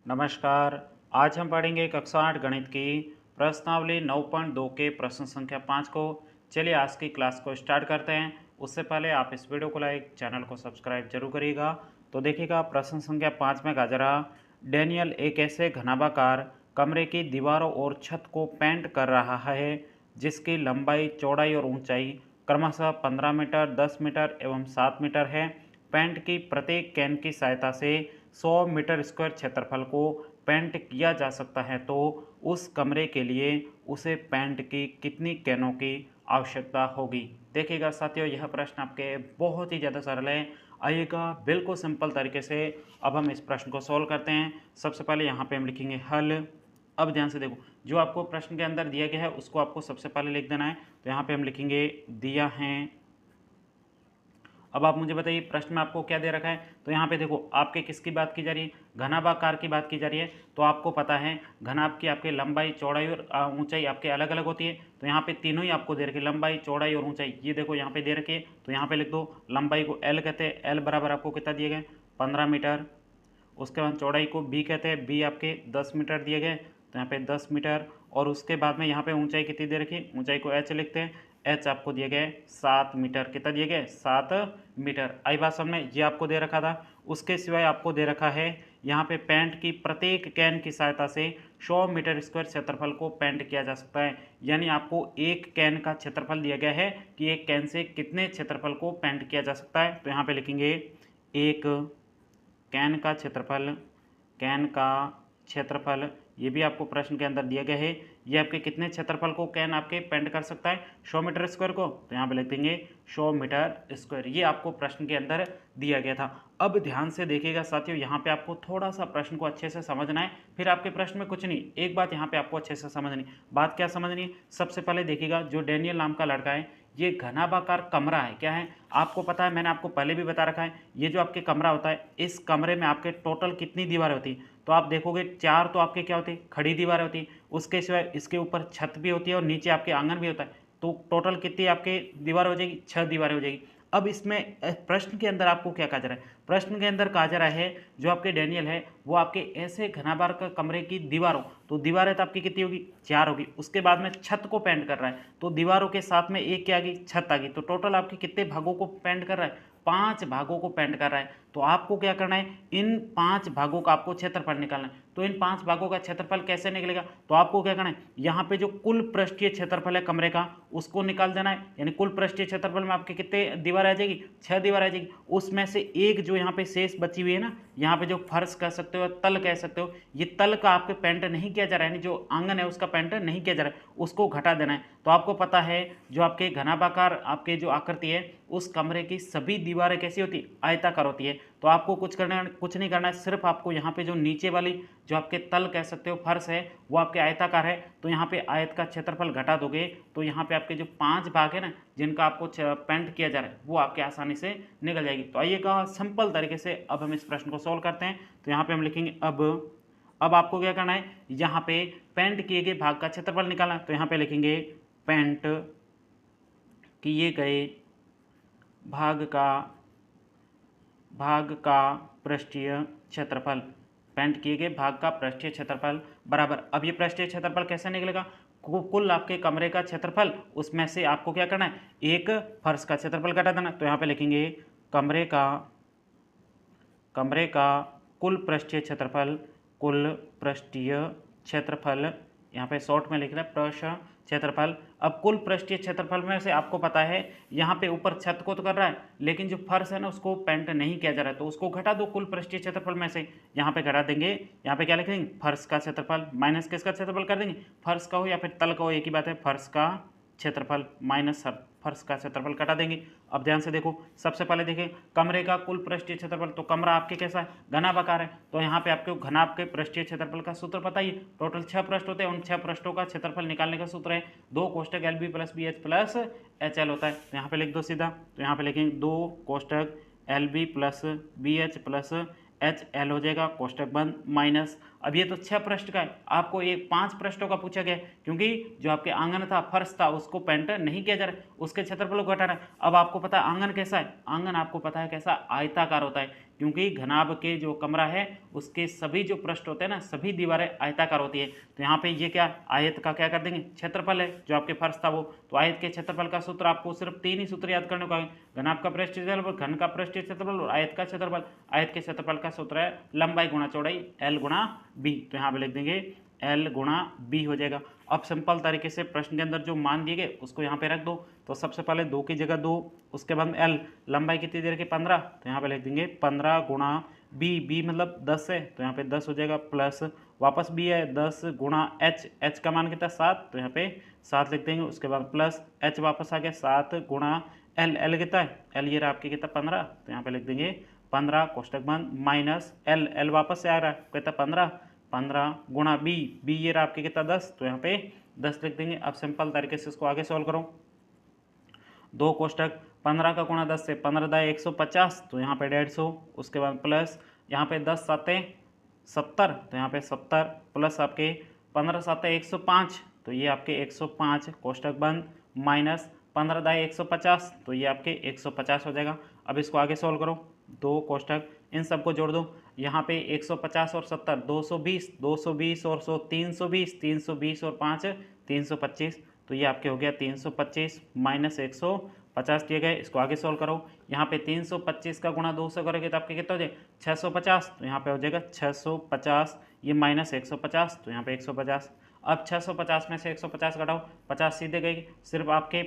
नमस्कार। आज हम पढ़ेंगे कक्षा 8 गणित की प्रश्नावली 9.2 के प्रश्न संख्या 5 को। चलिए आज की क्लास को स्टार्ट करते हैं। उससे पहले आप इस वीडियो को लाइक, चैनल को सब्सक्राइब जरूर करिएगा। तो देखिएगा प्रश्न संख्या 5 में गाजरा डैनियल एक ऐसे घनाभाकार कमरे की दीवारों और छत को पेंट कर रहा है जिसकी लंबाई, चौड़ाई और ऊंचाई क्रमशः 15 मीटर, 10 मीटर एवं 7 मीटर है। पेंट की प्रत्येक कैन की सहायता से 100 मीटर स्क्वायर क्षेत्रफल को पेंट किया जा सकता है, तो उस कमरे के लिए उसे पेंट की कितनी कैनों की आवश्यकता होगी। देखिएगा साथियों, यह प्रश्न आपके बहुत ही ज़्यादा सरल है। आइएगा बिल्कुल सिंपल तरीके से अब हम इस प्रश्न को सॉल्व करते हैं। सबसे पहले यहाँ पे हम लिखेंगे हल। अब ध्यान से देखो, जो आपको प्रश्न के अंदर दिया गया है उसको आपको सबसे पहले लिख देना है। तो यहाँ पे हम लिखेंगे दिया है। अब आप मुझे बताइए प्रश्न में आपको क्या दे रखा है। तो यहाँ पे देखो, आपके किसकी बात की जा रही है, घनाभाकार की बात की जा रही है। तो आपको पता है घनाभ की आपके लंबाई, चौड़ाई और ऊंचाई आपके अलग अलग होती है। तो यहाँ पे तीनों ही आपको दे रखी है, लंबाई, चौड़ाई और ऊंचाई। ये देखो यहाँ पे दे रखी है। तो यहाँ पे लिख दो, लंबाई को एल कहते हैं, एल बराबर आपको कितना दिए गए, 15 मीटर। उसके बाद चौड़ाई को बी कहते हैं, बी आपके 10 मीटर दिए गए। तो यहाँ पे 10 मीटर। और उसके बाद में यहाँ पे ऊंचाई कितनी दे रखी, ऊंचाई को एच लिखते हैं। एच आपको दिए गए 7 मीटर। कितना दिए गए, 7 मीटर। आई बात समझ में, ये आपको दे रखा था। उसके सिवाय आपको दे रखा है यहाँ पे पेंट की प्रत्येक कैन की सहायता से 100 मीटर स्क्वायर क्षेत्रफल को पेंट किया जा सकता है। यानी आपको एक कैन का क्षेत्रफल दिया गया है कि एक कैन से कितने क्षेत्रफल को पेंट किया जा सकता है। तो यहाँ पे लिखेंगे एक कैन का क्षेत्रफल, कैन का क्षेत्रफल, ये भी आपको प्रश्न के अंदर दिया गया है। ये आपके कितने क्षेत्रफल को कैन आपके पेंट कर सकता है, 100 मीटर स्क्वायर को। तो यहाँ पे लिख देंगे 100 मीटर स्क्वायर। ये आपको प्रश्न के अंदर दिया गया था। अब ध्यान से देखिएगा साथियों, यहाँ पे आपको थोड़ा सा प्रश्न को अच्छे से समझना है, फिर आपके प्रश्न में कुछ नहीं। एक बात यहाँ पे आपको अच्छे से समझनी, बात क्या समझनी है, सबसे पहले देखिएगा जो डैनियल नाम का लड़का है, ये घनाभाकार कमरा है। क्या है, आपको पता है, मैंने आपको पहले भी बता रखा है, ये जो आपके कमरा होता है, इस कमरे में आपके टोटल कितनी दीवारें होती हैं। तो आप देखोगे 4 तो आपके क्या होती है, खड़ी दीवारें होती है। उसके सिवाय इसके ऊपर छत भी होती है और नीचे आपके आंगन भी होता है। तो टोटल कितनी आपके दीवार हो जाएगी, 6 दीवारें हो जाएगी। अब इसमें प्रश्न के अंदर आपको क्या कहा जा रहा है, प्रश्न के अंदर कहा जा रहा है जो आपके डैनियल है वो आपके ऐसे घनाभार का कमरे की दीवारों, तो दीवारें तो आपकी कितनी होगी, 4 होगी। उसके बाद में छत को पेंट कर रहा है, तो दीवारों के साथ में एक क्या आ गई, छत आ गई। तो टोटल आपके कितने भागों को पेंट कर रहा है, 5 भागों को पेंट कर रहा है। तो आपको क्या करना है, इन 5 भागों का आपको क्षेत्रफल निकालना है। तो इन 5 भागों का क्षेत्रफल कैसे निकलेगा, तो आपको क्या करना है, यहाँ पे जो कुल पृष्ठीय क्षेत्रफल है कमरे का उसको निकाल देना है। यानी कुल पृष्ठीय क्षेत्रफल में आपके कितने दीवार आ जाएगी, 6 दीवार आ जाएगी। उसमें से एक जो यहाँ पे शेष बची हुई है ना, यहाँ पे जो फर्श कह सकते हो, तल कह सकते हो, ये तल का आपके पेंट नहीं किया जा रहा है, यानी जो आंगन है उसका पेंट नहीं किया जा रहा है, उसको घटा देना है। तो आपको पता है जो आपके घनाभाकार आपके जो आकृति है उस कमरे की सभी दीवारें कैसी होती है, आयताकार होती है। तो आपको कुछ नहीं करना है, सिर्फ आपको यहाँ पे जो नीचे वाली जो आपके तल कह सकते हो, फर्श है, वो आपके आयताकार है। तो यहाँ पे आयत का क्षेत्रफल घटा दोगे तो यहाँ पे आपके जो 5 भाग है ना जिनका आपको पेंट किया जा रहा है वो आपके आसानी से निकल जाएगी। तो आइएगा सिंपल तरीके से अब हम इस प्रश्न को सोल्व करते हैं। तो यहाँ पे हम लिखेंगे अब आपको क्या करना है, यहाँ पे पेंट किए गए भाग का क्षेत्रफल निकालना है। तो यहाँ पे लिखेंगे पेंट किए गए भाग का पृष्ठीय क्षेत्रफल, पेंट किए गए भाग का पृष्ठीय क्षेत्रफल बराबर। अब ये पृष्ठीय क्षेत्रफल कैसे निकलेगा, कुल आपके कमरे का क्षेत्रफल, उसमें से आपको क्या करना है, एक फर्श का क्षेत्रफल घटा देना। तो यहाँ पे लिखेंगे कमरे का कुल पृष्ठीय क्षेत्रफल, यहाँ पे शॉर्ट में लिख रहा है पृष्ठ क्षेत्रफल। अब कुल पृष्ठीय क्षेत्रफल में से आपको पता है यहाँ पे ऊपर छत को तो कर रहा है, लेकिन जो फर्श है ना उसको पेंट नहीं किया जा रहा है, तो उसको घटा दो कुल पृष्ठीय क्षेत्रफल में से। यहाँ पे घटा देंगे, यहाँ पे क्या लिख देंगे, फर्श का क्षेत्रफल माइनस किसका क्षेत्रफल कर देंगे, फर्श का हो या फिर तल का हो, एक ही बात है, फर्श का क्षेत्रफल माइनस फर्श का क्षेत्रफल कटा देंगे। अब ध्यान से देखो, सबसे पहले देखें कमरे का कुल पृष्ठीय क्षेत्रफल, तो कमरा आपके कैसा है, घनाभाकार है। तो यहाँ पे आपको घनाभ के पृष्ठीय क्षेत्रफल का सूत्र पता ही, टोटल 6 पृष्ठ होते हैं, उन 6 पृष्ठों का क्षेत्रफल निकालने का सूत्र है 2 कोष्टक LB plus BH plus HL होता है। तो यहाँ पे लिख दो सीधा। तो यहाँ पे लिखेंगे 2 कोष्टक LB plus BH plus HL हो जाएगा, कोष्टक बंद, माइनस। अब ये तो 6 पृष्ठ का है, आपको ये 5 पृष्ठों का पूछा गया है, क्योंकि जो आपके आंगन था, फर्श था, उसको पेंट नहीं किया जा रहा है, उसके क्षेत्रफल को घटाना है। अब आपको पता है आंगन कैसा है, आंगन आपको पता है कैसा, आयताकार होता है। क्योंकि घनाभ के जो कमरा है उसके सभी जो पृष्ठ होते हैं ना, सभी दीवारें आयताकार होती है। तो यहाँ पे ये क्या आयत का क्या कर देंगे, क्षेत्रफल है जो आपके फर्श था वो। तो आयत के क्षेत्रफल का सूत्र आपको सिर्फ 3 ही सूत्र याद करने को है, घनाभ का पृष्ठीय क्षेत्रफल, घन का पृष्ठीय क्षेत्रफल और आयत का क्षेत्रफल। आयत के क्षेत्रफल का सूत्र है लंबाई गुणा चौड़ाई, L गुणा B। तो यहाँ पे लिख देंगे L गुणा B हो जाएगा। अब सिंपल तरीके से प्रश्न के अंदर जो मान दिए गए उसको यहाँ पे रख दो। तो सबसे पहले 2 की जगह 2, उसके बाद L लंबाई कितनी दे रखी 15, तो यहाँ पे लिख देंगे 15 गुणा B मतलब 10 है तो यहाँ पे 10 हो जाएगा, प्लस वापस B है 10 गुणा H का मान कितना 7, तो यहाँ पे 7 लिख देंगे। उसके बाद प्लस H वापस आ गया 7 गुणा L कितना है, L ये रहा आपके कितना 15, तो यहाँ पे लिख देंगे 15 कोष्टक बंद माइनस L वापस से आ रहा है कितना 15 गुणा B ये रहा आपके कितना 10, तो यहाँ पे 10 लिख देंगे। अब सिंपल तरीके से इसको आगे सॉल्व करो। 2 कोष्टक 15 का गुणा 10 से 15 दाए 150, तो यहाँ पे 150। उसके बाद प्लस यहाँ पे 10 साते 70, तो यहाँ पे 70 प्लस आपके 15 साते 105, तो ये आपके 105 कोष्टक बंद माइनस 15 दाए 150, तो ये आपके 150 हो जाएगा। अब इसको आगे सॉल्व करो। 2 कोष्टक इन सबको जोड़ दो। यहाँ पे 150 और 70 220, 220 और 100 320, 320 और 5 325, तो ये आपके हो गया 325 माइनस 150 दिए गए। इसको आगे सॉल्व करो। यहाँ पे 325 का गुणा 200 करोगे तो आपके कितना हो जाएगा 650, तो यहाँ पे हो जाएगा 650, ये माइनस 150, तो यहाँ पे 150। अब 650 में से 150 घटाओ, 50 सीधे गई, सिर्फ आपके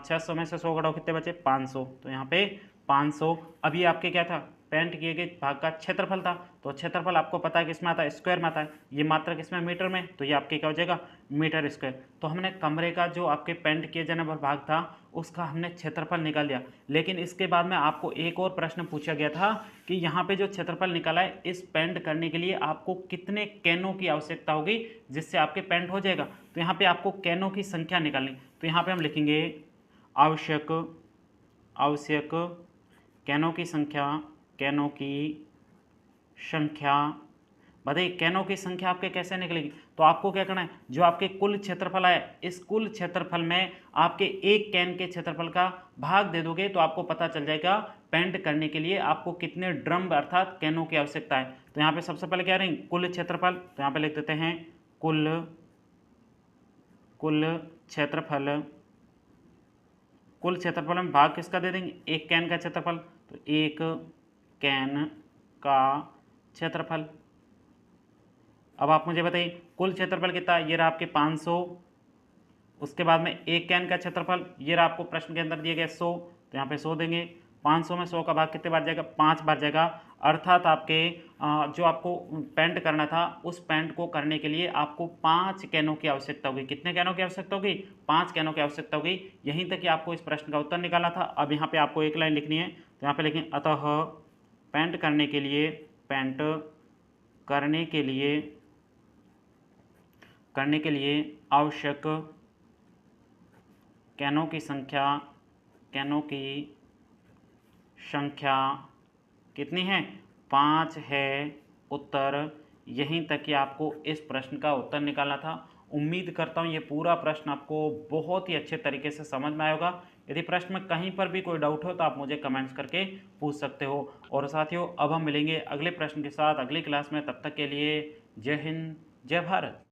600 में से 100 घटाओ कितने बचे 500, तो यहाँ पे 500। अभी आपके क्या था पेंट किए गए भाग का क्षेत्रफल था, तो क्षेत्रफल आपको पता है किसमें आता है स्क्वायर में आता है, ये मात्रा किसमें मीटर में, तो ये आपके क्या हो जाएगा मीटर स्क्वायर। तो हमने कमरे का जो आपके पेंट किए जाने वाला भाग था उसका हमने क्षेत्रफल निकाल लिया। लेकिन इसके बाद में आपको एक और प्रश्न पूछा गया था कि यहाँ पे जो क्षेत्रफल निकाला है इस पेंट करने के लिए आपको कितने कैनों की आवश्यकता होगी जिससे आपके पेंट हो जाएगा। तो यहाँ पे आपको कैनों की संख्या निकालनी, तो यहाँ पे हम लिखेंगे आवश्यक कैनों की संख्या बताइए कैनों की संख्या आपके कैसे निकलेगी। तो आपको क्या करना है, जो आपके कुल क्षेत्रफल है इस कुल क्षेत्रफल में आपके एक कैन के क्षेत्रफल का भाग दे दोगे तो आपको पता चल जाएगा पेंट करने के लिए आपको कितने ड्रम अर्थात कैनों की आवश्यकता है। तो यहाँ पे सबसे पहले क्या रहेंगे कुल क्षेत्रफल, तो यहाँ पे लिख देते हैं कुल क्षेत्रफल में भाग किसका दे देंगे एक कैन का क्षेत्रफल, तो एक कैन का क्षेत्रफल। अब आप मुझे बताइए कुल क्षेत्रफल कितना, ये रहा आपके 500। उसके बाद में एक कैन का क्षेत्रफल ये रहा आपको प्रश्न के अंदर दिए गए 100, तो यहाँ पे 100 देंगे। 500 में 100 का भाग कितने बार जाएगा 5 बार जाएगा, अर्थात आपके जो आपको पेंट करना था उस पेंट को करने के लिए आपको 5 कैनों की आवश्यकता होगी। कितने कैनों की आवश्यकता होगी 5 कैनों की आवश्यकता होगी। यहीं तक कि आपको इस प्रश्न का उत्तर निकालना था। अब यहाँ पे आपको एक लाइन लिखनी है, तो यहाँ पे लिखें अतः पेंट करने के लिए आवश्यक कैनों की संख्या कितनी है 5 है उत्तर। यहीं तक कि आपको इस प्रश्न का उत्तर निकालना था। उम्मीद करता हूँ ये पूरा प्रश्न आपको बहुत ही अच्छे तरीके से समझ में आया होगा। यदि प्रश्न में कहीं पर भी कोई डाउट हो तो आप मुझे कमेंट्स करके पूछ सकते हो। और साथियों अब हम मिलेंगे अगले प्रश्न के साथ अगली क्लास में, तब तक के लिए जय हिंद जय भारत।